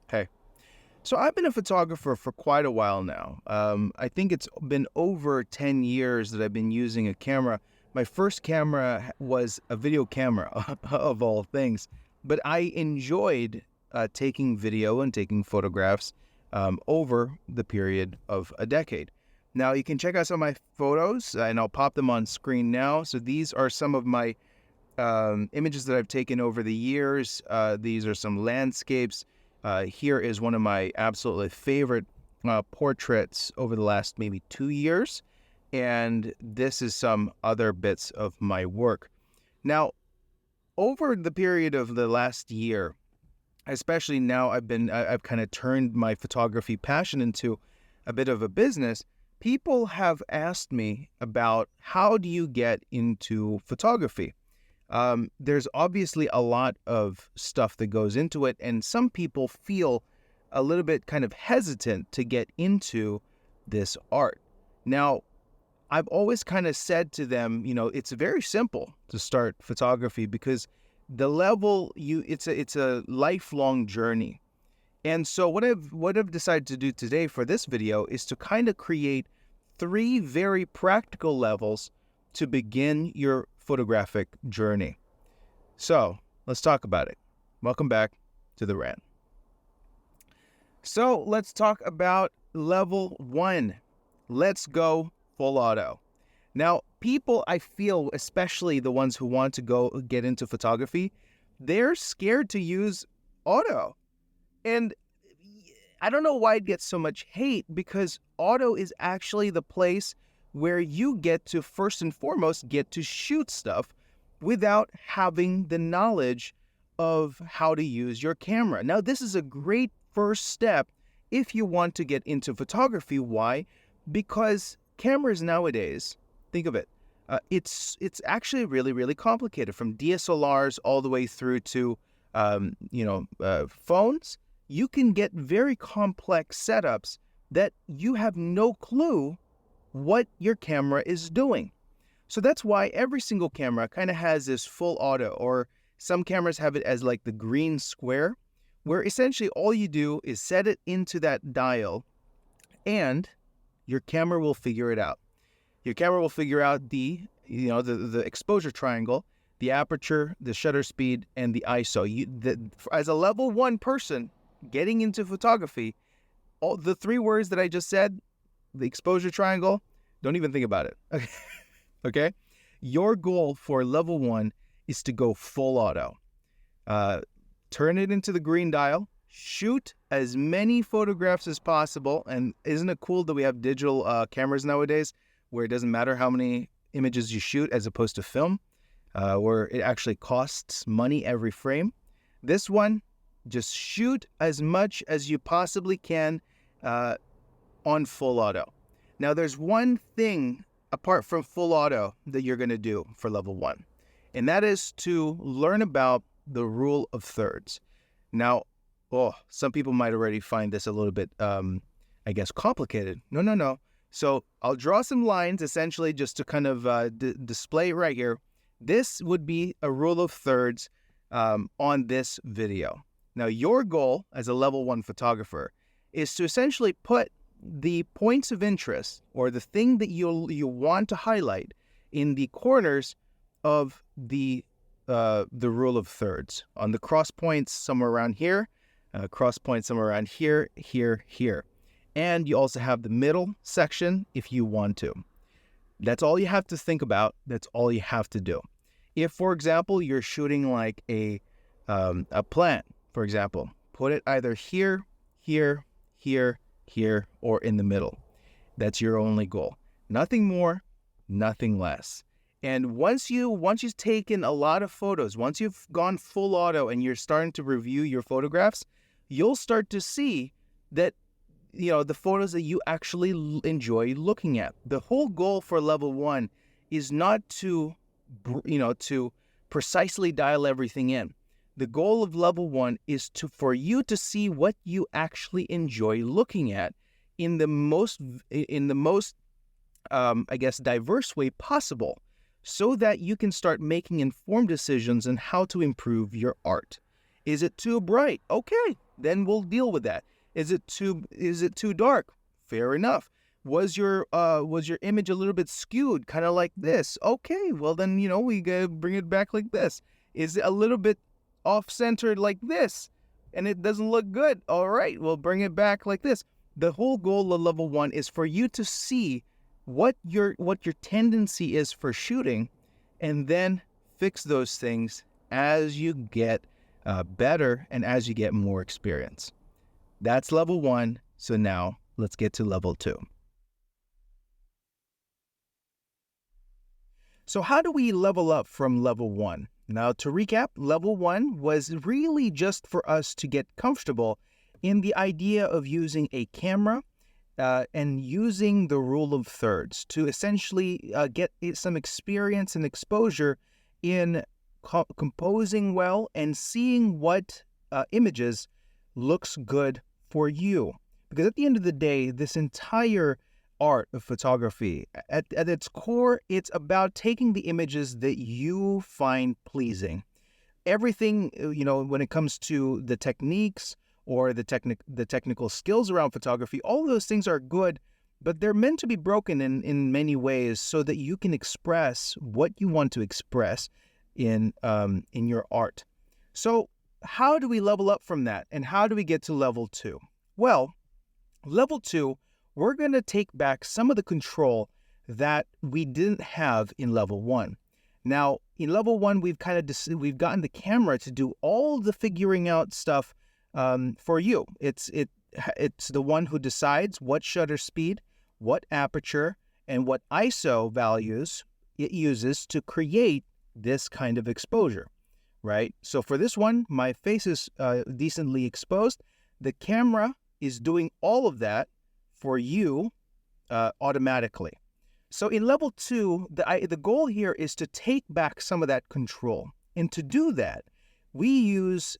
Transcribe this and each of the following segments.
Hey, so I've been a photographer for quite a while now. I think it's been over 10 years that I've been using a camera. My first camera was a video camera, of all things, but I enjoyed taking video and taking photographs over the period of a decade. Now, you can check out some of my photos, and I'll pop them on screen now. So these are some of my images that I've taken over the years. These are some landscapes. Here is one of my absolutely favorite portraits over the last maybe 2 years. And this is some other bits of my work. Now, over the period of the last year, especially now I've kind of turned my photography passion into a bit of a business. People have asked me about how do you get into photography? There's obviously a lot of stuff that goes into it, and some people feel a little bit kind of hesitant to get into this art. Now, I've always kind of said to them, it's very simple to start photography because the level it's a lifelong journey. And so what I've decided to do today for this video is to kind of create three very practical levels to begin your photographic journey. So let's talk about it. Welcome back to the rant. So let's talk about level 1. Let's go full auto. Now, people, I feel, especially the ones who want to go get into photography, they're scared to use auto. And I don't know why it gets so much hate, because auto is actually the place where you get to, first and foremost, get to shoot stuff without having the knowledge of how to use your camera. Now, this is a great first step if you want to get into photography. Why? Because cameras nowadays, think of it, it's actually really, really complicated, from DSLRs all the way through to phones. You can get very complex setups that you have no clue what your camera is doing. So that's why every single camera kind of has this full auto, or some cameras have it as like the green square, where essentially all you do is set it into that dial and your camera will figure it out. Your camera will figure out the exposure triangle, the aperture, the shutter speed, and the ISO. As a level 1 person getting into photography, all the 3 words that I just said, the exposure triangle, don't even think about it. Okay? Your goal for level 1 is to go full auto. Turn it into the green dial, shoot as many photographs as possible. And isn't it cool that we have digital cameras nowadays where it doesn't matter how many images you shoot as opposed to film, where it actually costs money every frame? This one, just shoot as much as you possibly can on full auto. Now, there's one thing apart from full auto that you're going to do for level 1, and that is to learn about the rule of thirds. Now, some people might already find this a little bit, complicated. No. So I'll draw some lines, essentially, just to kind of display right here. This would be a rule of thirds on this video. Now, your goal as a level 1 photographer is to essentially put the points of interest, or the thing that you want to highlight, in the corners of the rule of thirds. On the cross points somewhere around here, cross points somewhere around here, here. And you also have the middle section if you want to. That's all you have to think about. That's all you have to do. If, for example, you're shooting like a plant, for example, put it either here, or in the middle. That's your only goal. Nothing more, nothing less. And once you've taken a lot of photos, once you've gone full auto and you're starting to review your photographs, you'll start to see that, the photos that you actually enjoy looking at. The whole goal for level 1 is not to precisely dial everything in. The goal of level 1 is for you to see what you actually enjoy looking at in the most diverse way possible, so that you can start making informed decisions on how to improve your art. Is it too bright? Okay, Then we'll deal with that. Is it too dark? Fair enough. Was your image a little bit skewed, kind of like this? Okay, well then, we gotta bring it back like this. Is it a little bit off-centered like this, and it doesn't look good? All right, we'll bring it back like this. The whole goal of level 1 is for you to see what your tendency is for shooting, and then fix those things as you get better and as you get more experience. That's level 1. So now let's get to level 2. So how do we level up from level 1? Now, to recap, level 1 was really just for us to get comfortable in the idea of using a camera and using the rule of thirds to essentially get some experience and exposure in composing well and seeing what images looks good for you. Because at the end of the day, this entire art of photography, at its core, it's about taking the images that you find pleasing. Everything, when it comes to the techniques or the technical skills around photography, all those things are good, but they're meant to be broken in many ways so that you can express what you want to express in your art. So how do we level up from that, and how do we get to level 2? Well, level 2, we're going to take back some of the control that we didn't have in level 1. Now, in level 1, we've gotten the camera to do all the figuring out stuff for you. It's the one who decides what shutter speed, what aperture, and what ISO values it uses to create this kind of exposure, right? So for this one, my face is decently exposed. The camera is doing all of that for you automatically. So in level 2, the goal here is to take back some of that control. And to do that, we use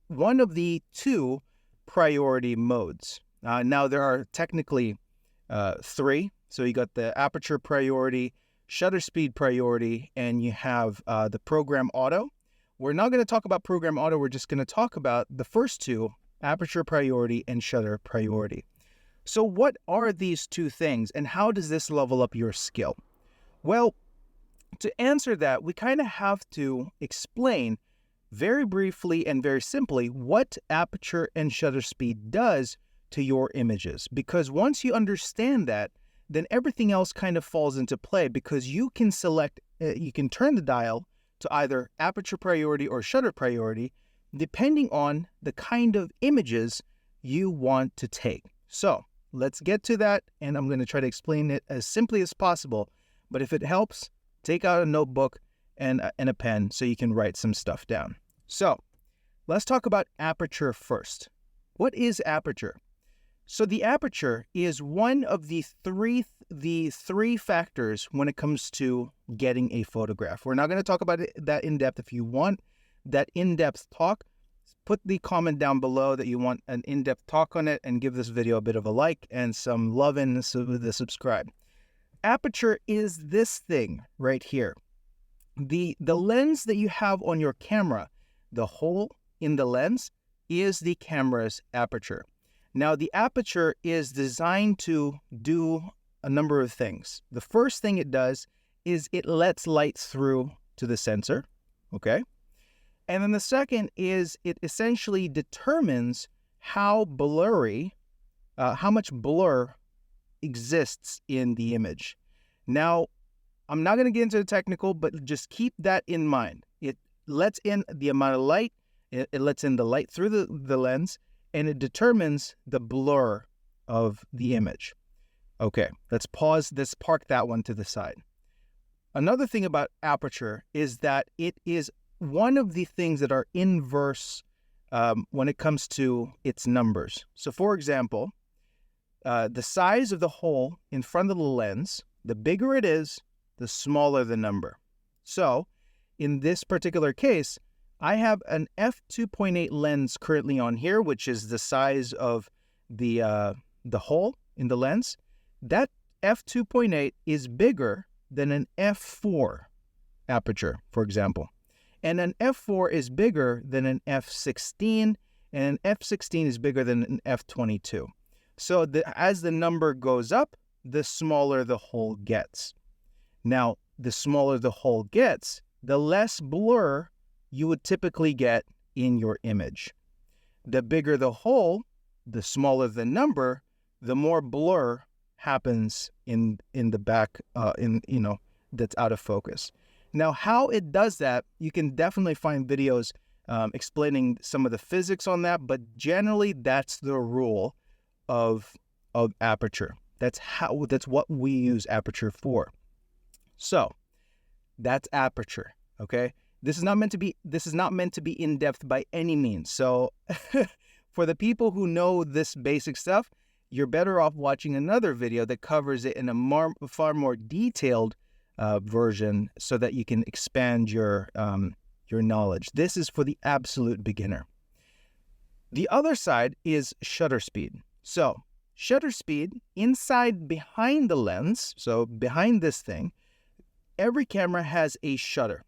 one of the 2 priority modes. Now there are technically 3. So you got the aperture priority, shutter speed priority, and you have the program auto. We're not going to talk about program auto. We're just going to talk about the first 2, aperture priority and shutter priority. So what are these 2 things, and how does this level up your skill? Well, to answer that, we kind of have to explain very briefly and very simply what aperture and shutter speed does to your images. Because once you understand that, then everything else kind of falls into play, because you can you can turn the dial to either aperture priority or shutter priority, depending on the kind of images you want to take. So let's get to that, and I'm going to try to explain it as simply as possible. But if it helps, take out a notebook and a pen so you can write some stuff down. So let's talk about aperture first. What is aperture? So the aperture is one of the three factors when it comes to getting a photograph. We're not going to talk about that in depth. If you want that in-depth talk, put the comment down below that you want an in-depth talk on it, and give this video a bit of a like and some love and the subscribe. Aperture is this thing right here. The lens that you have on your camera, the hole in the lens, is the camera's aperture. Now, the aperture is designed to do a number of things. The first thing it does is it lets light through to the sensor, okay? And then the second is it essentially determines how much blur exists in the image. Now, I'm not going to get into the technical, but just keep that in mind. It lets in the amount of light, it lets in the light through the lens, and it determines the blur of the image. Okay, let's park that one to the side. Another thing about aperture is that it is one of the things that are inverse when it comes to its numbers. So for example, the size of the hole in front of the lens, the bigger it is, the smaller the number. So in this particular case, I have an f2.8 lens currently on here, which is the size of the hole in the lens. That f2.8 is bigger than an f4 aperture, for example. And an f4 is bigger than an f16 and an f16 is bigger than an f22. So as the number goes up, the smaller the hole gets. Now, the smaller the hole gets, the less blur you would typically get in your image. The bigger the hole, the smaller the number, the more blur happens in the back, that's out of focus. Now, how it does that, you can definitely find videos explaining some of the physics on that, but generally that's the rule of aperture. That's what we use aperture for. So that's aperture, okay? This is not meant to be in depth by any means. So for the people who know this basic stuff, you're better off watching another video that covers it in a far more detailed version, so that you can expand your knowledge. This is for the absolute beginner. The other side is shutter speed. So shutter speed behind the lens, so behind this thing, every camera has a shutter.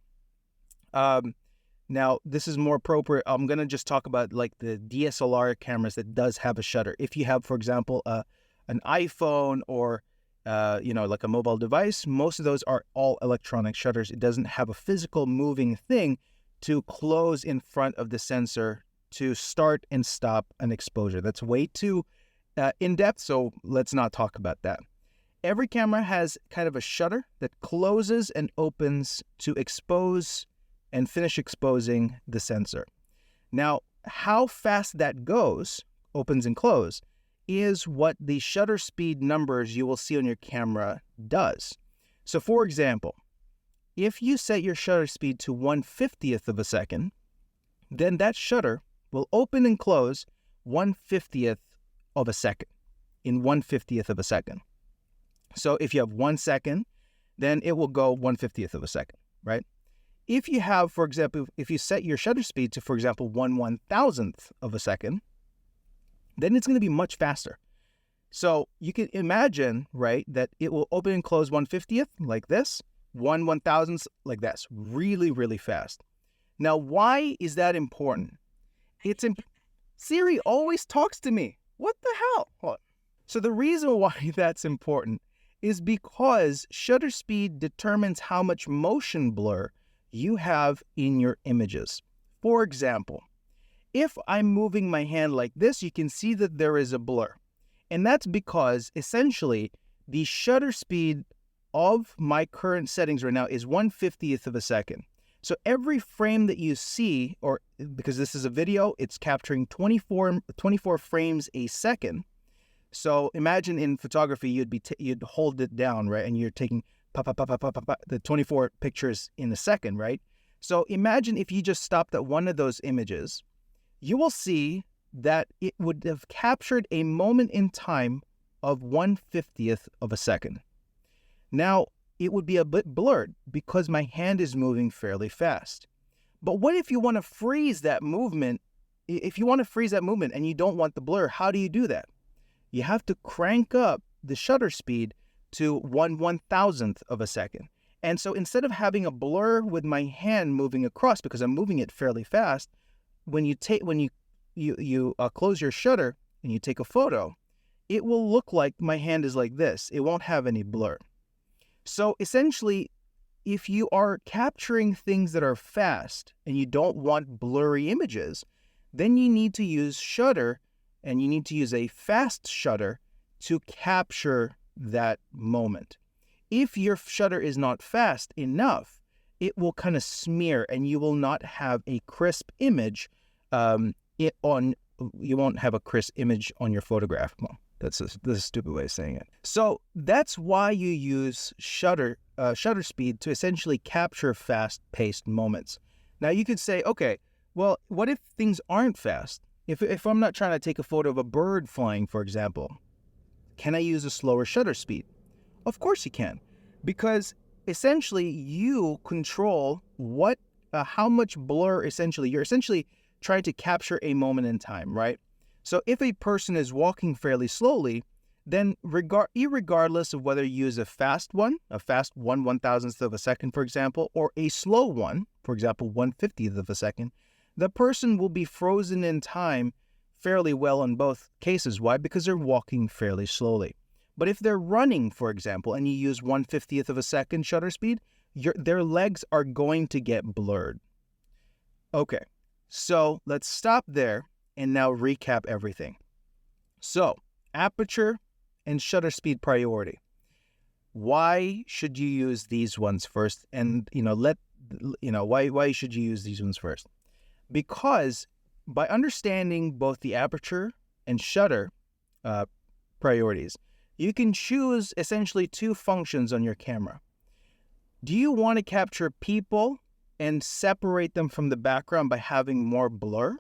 Now, this is more appropriate. I'm going to just talk about like the DSLR cameras that does have a shutter. If you have, for example, an iPhone or, like a mobile device, most of those are all electronic shutters. It doesn't have a physical moving thing to close in front of the sensor to start and stop an exposure. That's way too in-depth, so let's not talk about that. Every camera has kind of a shutter that closes and opens to expose and finish exposing the sensor. Now, how fast that goes, opens and close, is what the shutter speed numbers you will see on your camera does. So for example, if you set your shutter speed to 1/50th of a second, then that shutter will open and close 1/50th of a second, in 1/50th of a second. So if you have 1 second, then it will go 1/50th of a second, right? If you have, for example, if you set your shutter speed to, for example, 1/1000th of a second, then it's going to be much faster. So you can imagine, right, that it will open and close 1/50th like this, 1/1000th like this, really, really fast. Now, why is that important? Siri always talks to me. What the hell? Hold on. So the reason why that's important is because shutter speed determines how much motion blur you have in your images. For example, if I'm moving my hand like this, you can see that there is a blur. And that's because essentially the shutter speed of my current settings right now is 1/50th of a second. So every frame that you see, or because this is a video, it's capturing 24 frames a second. So imagine in photography, you'd hold it down, right? And you're taking the 24 pictures in a second, right? So imagine if you just stopped at one of those images, you will see that it would have captured a moment in time of 1/50th of a second. Now, it would be a bit blurred because my hand is moving fairly fast. But what if you want to freeze that movement? If you want to freeze that movement and you don't want the blur, how do you do that? You have to crank up the shutter speed to 1/1000th of a second. And so instead of having a blur with my hand moving across, because I'm moving it fairly fast, when you close your shutter and you take a photo, it will look like my hand is like this. It won't have any blur. So essentially, if you are capturing things that are fast and you don't want blurry images, then you need to use shutter, and you need to use a fast shutter to capture that moment. If your shutter is not fast enough, it will kind of smear and you will not have a crisp image. You won't have a crisp image on your photograph. Well, that's a stupid way of saying it. So that's why you use shutter speed to essentially capture fast-paced moments. Now you could say, okay, well, what if things aren't fast? If I'm not trying to take a photo of a bird flying, for example, can I use a slower shutter speed? Of course you can, because essentially you control how much blur you're essentially trying to capture a moment in time, right? So if a person is walking fairly slowly, then irregardless of whether you use a fast 1/1000th of a second, for example, or a slow one, for example, 1/50th of a second, the person will be frozen in time fairly well in both cases. Why? Because they're walking fairly slowly. But if they're running, for example, and you use 1/50th of a second shutter speed, their legs are going to get blurred. Okay, so let's stop there and now recap everything. So, aperture and shutter speed priority. Why should you use these ones first? And why should you use these ones first? Because by understanding both the aperture and shutter priorities, you can choose essentially two functions on your camera. Do you want to capture people and separate them from the background by having more blur?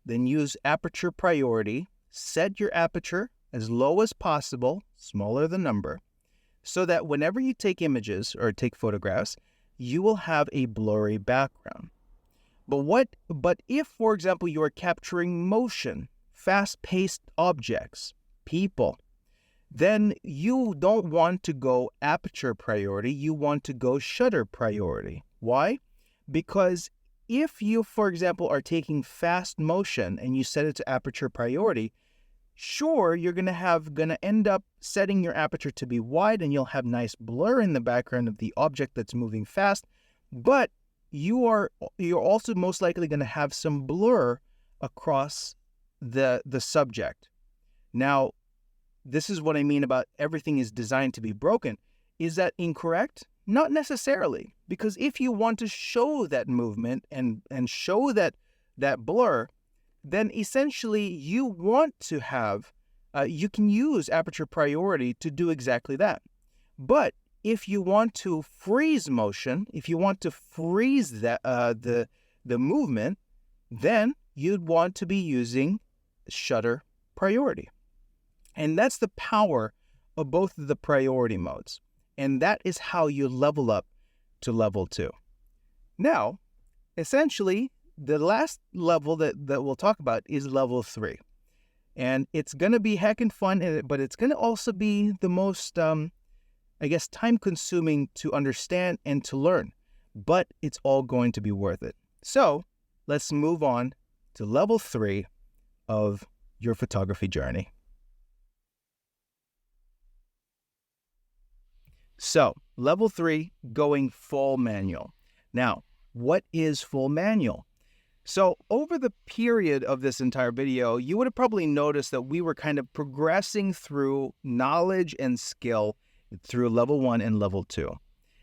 Then use aperture priority. Set your aperture as low as possible, smaller the number, so that whenever you take images or take photographs, you will have a blurry background. But if, for example, you are capturing motion, fast-paced objects, people, then you don't want to go aperture priority, you want to go shutter priority. Why? Because if you, for example, are taking fast motion and you set it to aperture priority, sure, you're gonna end up setting your aperture to be wide and you'll have nice blur in the background of the object that's moving fast, but you're also most likely gonna have some blur across the subject. Now, this is what I mean about everything is designed to be broken. Is that incorrect? Not necessarily, because if you want to show that movement and show that blur, then essentially you want to have, you can use aperture priority to do exactly that. But if you want to freeze motion, if you want to freeze that the movement, then you'd want to be using shutter priority. And that's the power of both of the priority modes. And that is how you level up to level 2. Now, essentially, the last level that we'll talk about is level 3. And it's going to be heckin' fun, but it's going to also be the most, time-consuming to understand and to learn. But it's all going to be worth it. So, let's move on to level 3 of your photography journey. So, level 3, going full manual. Now, what is full manual? So, over the period of this entire video, you would have probably noticed that we were kind of progressing through knowledge and skill through level 1 and level 2.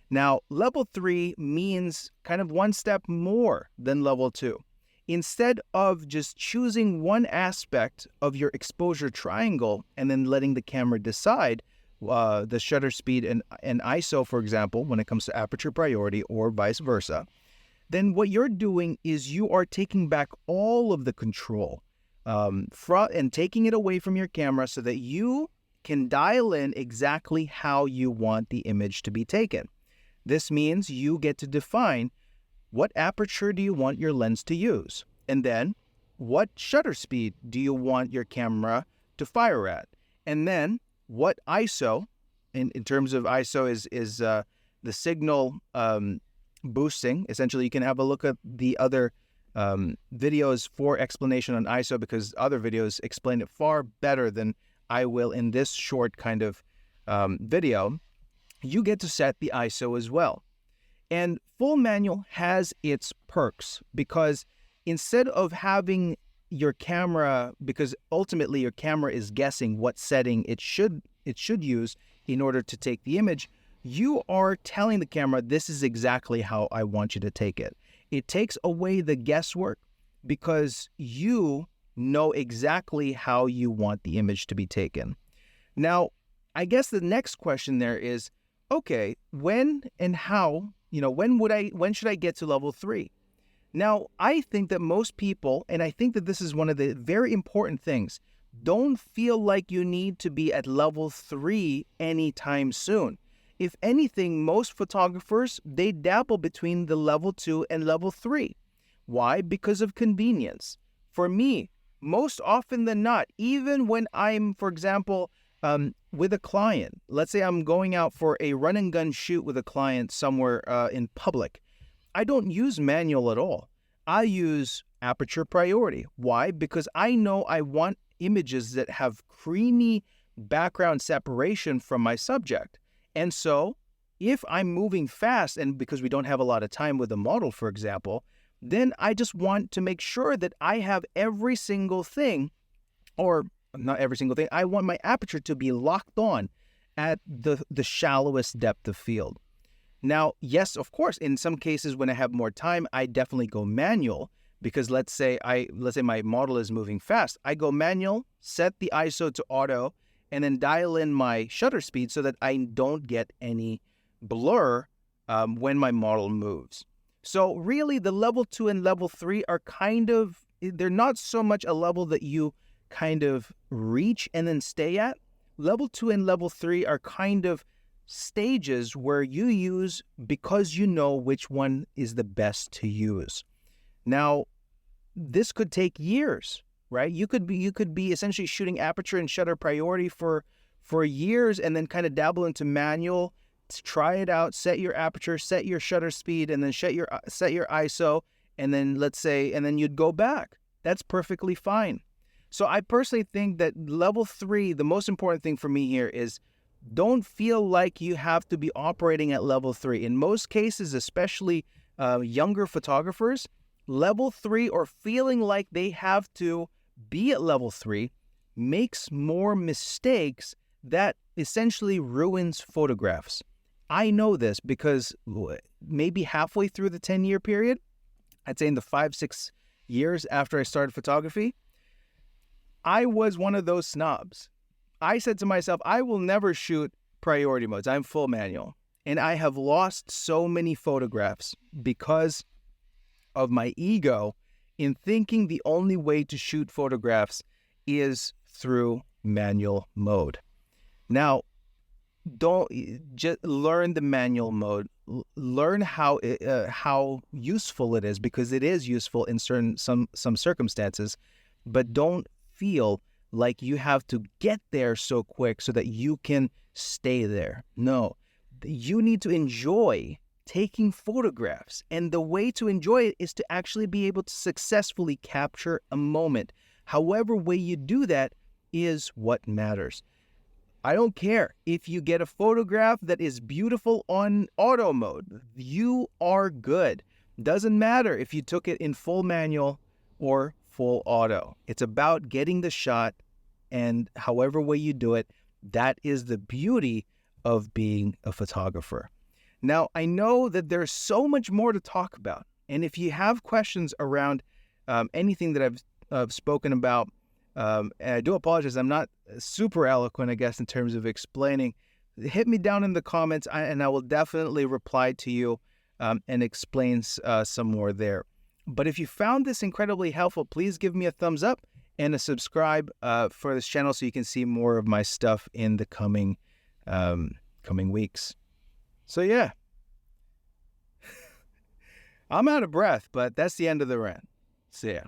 Now, level 3 means kind of one step more than level 2. Instead of just choosing one aspect of your exposure triangle and then letting the camera decide the shutter speed and ISO, for example, when it comes to aperture priority or vice versa, then what you're doing is you are taking back all of the control and taking it away from your camera so that you can dial in exactly how you want the image to be taken. This means you get to define what aperture do you want your lens to use, and then what shutter speed do you want your camera to fire at, and then what ISO, in terms of ISO is the signal boosting. Essentially, you can have a look at the other videos for explanation on ISO, because other videos explain it far better than I will in this short kind of video. You get to set the ISO as well. And full manual has its perks, because instead of having your camera, because ultimately your camera is guessing what setting it should use in order to take the image, you are telling the camera, this is exactly how I want you to take it. It takes away the guesswork because you know exactly how you want the image to be taken. Now, I guess the next question there is, okay, when and how, when should I get to level 3? Now, I think that most people, and I think that this is one of the very important things, don't feel like you need to be at level 3 anytime soon. If anything, most photographers, they dabble between the level 2 and level 3. Why? Because of convenience. For me, most often than not, even when I'm, for example, with a client, let's say I'm going out for a run and gun shoot with a client somewhere in public, I don't use manual at all. I use aperture priority. Why? Because I know I want images that have creamy background separation from my subject. And so if I'm moving fast, and because we don't have a lot of time with the model, for example, then I just want to make sure that I have every single thing, or not every single thing, I want my aperture to be locked on at the shallowest depth of field. Now, yes, of course, in some cases when I have more time, I definitely go manual, because let's say my model is moving fast. I go manual, set the ISO to auto, and then dial in my shutter speed so that I don't get any blur when my model moves. So really, the level 2 and level 3 are they're not so much a level that you kind of reach and then stay at. Level 2 and level 3 are kind of stages where you use because you know which one is the best to use. Now, this could take years, right? You could be essentially shooting aperture and shutter priority for years, and then kind of dabble into manual, try it out, set your aperture, set your shutter speed, and then set your ISO, and then you'd go back. That's perfectly fine. So I personally think that level 3, the most important thing for me here is don't feel like you have to be operating at level 3. In most cases, especially younger photographers, level 3 or feeling like they have to be at level 3 makes more mistakes that essentially ruins photographs. I know this because maybe halfway through the 10-year period, I'd say in the 5-6 years after I started photography, I was one of those snobs. I said to myself, I will never shoot priority modes. I'm full manual. And I have lost so many photographs because of my ego in thinking the only way to shoot photographs is through manual mode. Now, don't just learn the manual mode. Learn how useful it is, because it is useful in some circumstances, but don't feel like you have to get there so quick so that you can stay there. No, you need to enjoy taking photographs. And the way to enjoy it is to actually be able to successfully capture a moment. However way you do that is what matters. I don't care if you get a photograph that is beautiful on auto mode. You are good. Doesn't matter if you took it in full manual or full auto. It's about getting the shot, and however way you do it, that is the beauty of being a photographer. Now, I know that there's so much more to talk about, and if you have questions around anything that I've spoken about, and I do apologize, I'm not super eloquent, I guess, in terms of explaining, hit me down in the comments, and I will definitely reply to you and explain some more there. But if you found this incredibly helpful, please give me a thumbs up and a subscribe for this channel so you can see more of my stuff in the coming weeks. So yeah, I'm out of breath, but that's the end of the rant. See ya.